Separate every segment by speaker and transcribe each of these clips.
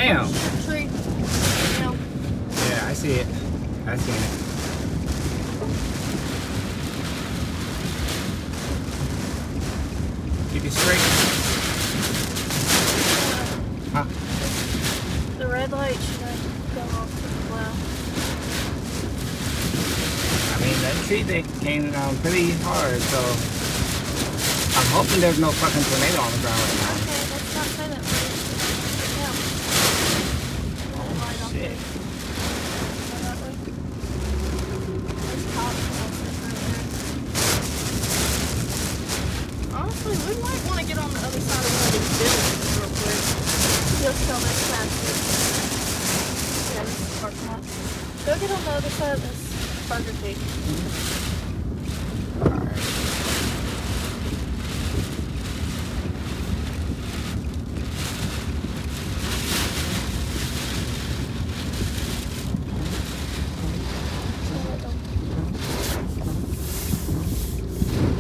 Speaker 1: Damn.
Speaker 2: Tree. Down.
Speaker 1: Yeah, I see it. I see it. Keep it straight. Huh?
Speaker 2: The red light should have gone off as well.
Speaker 1: I mean, that tree they came down pretty hard, so I'm hoping there's no fucking tornado on the ground right now.
Speaker 2: Okay, let's not say that, please. Yeah.
Speaker 1: Oh, shit.
Speaker 2: Honestly, we might want to get on the other side of one of these buildings real quick. Just so this faster. Yeah, this is parking lot. Go get on the other side of this Burger King.
Speaker 1: Alright.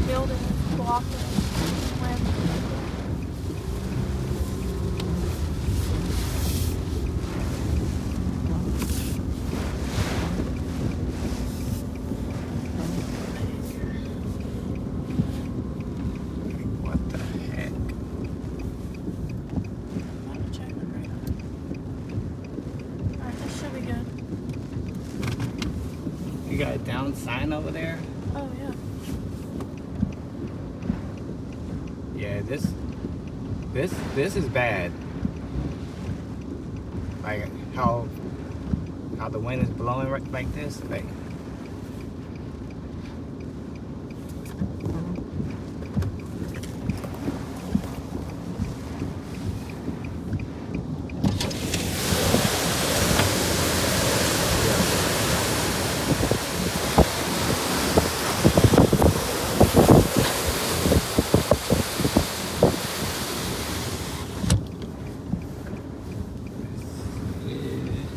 Speaker 2: Building is blocking.
Speaker 1: What the heck?
Speaker 2: Alright, this should be good.
Speaker 1: You got a down sign over there?
Speaker 2: Oh, yeah.
Speaker 1: Yeah, this is bad. Like how the wind is blowing like this. Like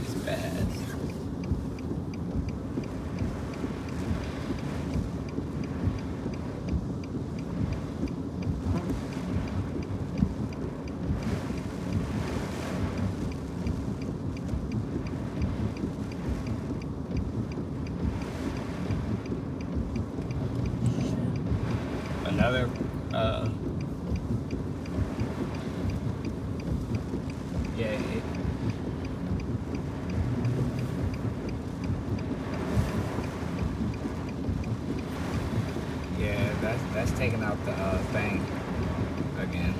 Speaker 1: it's bad. Another yeah, yeah, that's taking out the thing again.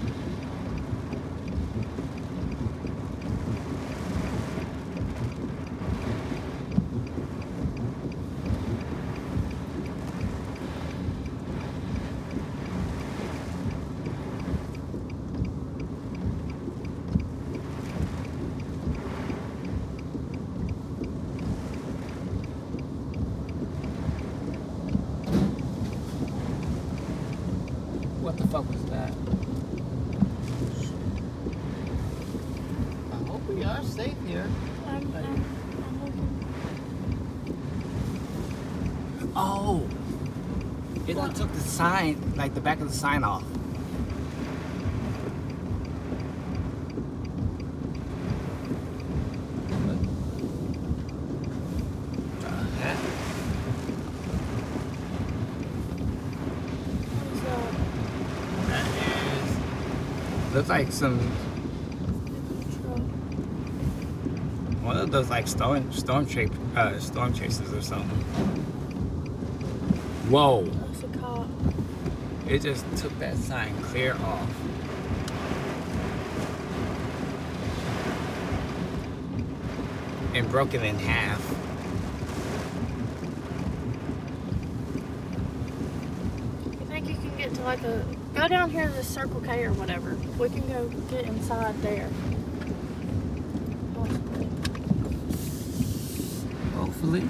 Speaker 1: What the fuck was that? I hope we are safe here.
Speaker 2: I'm looking.
Speaker 1: Oh! It done took the sign, like the back of the sign off. What the heck?
Speaker 2: What is that?
Speaker 1: That is. Looks like some. One of those like storm chasers or something. Whoa!
Speaker 2: That's a cop.
Speaker 1: It just took that sign clear off. And broke it in half.
Speaker 2: You think you can get to like a... Go down here to the Circle K or whatever. We can go get inside there.
Speaker 1: Hopefully.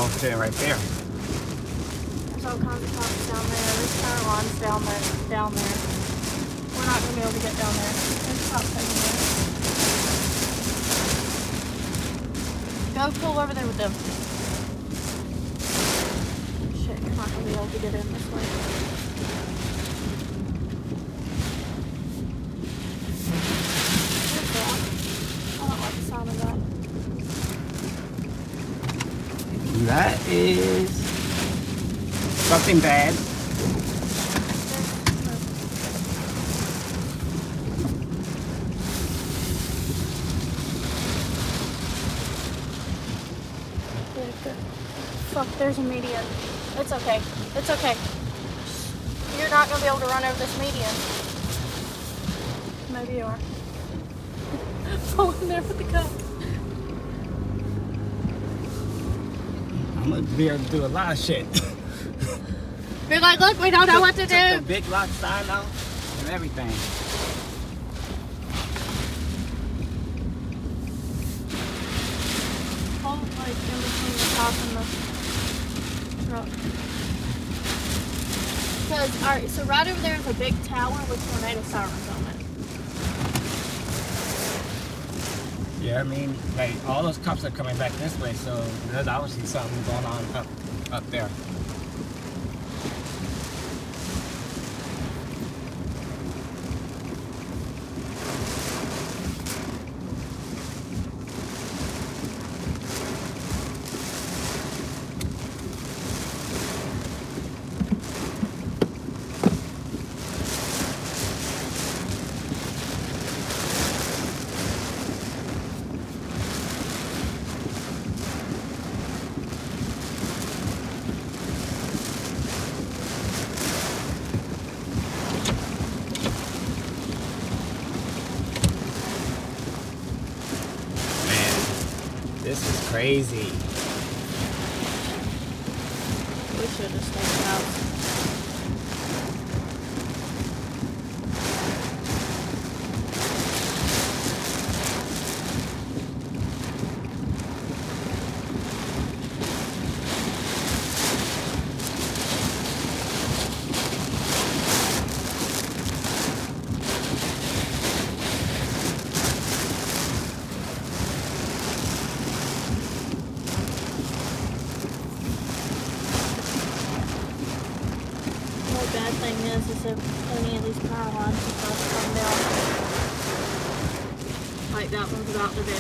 Speaker 1: all sitting right there.
Speaker 2: There's all kinds of pockets down there. There's power lines down there. We're not gonna be able to get down there. There's pops in there. Go pull over there with them. Shit, you're not gonna be able to get in this way. What's that? I don't like the sound of that.
Speaker 1: That is something bad. Fuck, there's a median. It's okay. It's okay. You're not gonna be able to run over this median. Maybe you are. Go in there with the cup. I'm gonna be able to do a lot of shit.
Speaker 2: Be like, look, we don't know what to
Speaker 1: Took
Speaker 2: do.
Speaker 1: the big lock sign out and everything.
Speaker 2: Hold like in between the top and the truck. Because, alright, so right over there is a big tower with tornado sirens on it.
Speaker 1: Yeah, I mean, like all those cops are coming back this way, so there's obviously something going on up there. This is crazy.
Speaker 2: We should have stayed out. The bad thing is if any of these power lines are supposed to come down, like that one's about to do.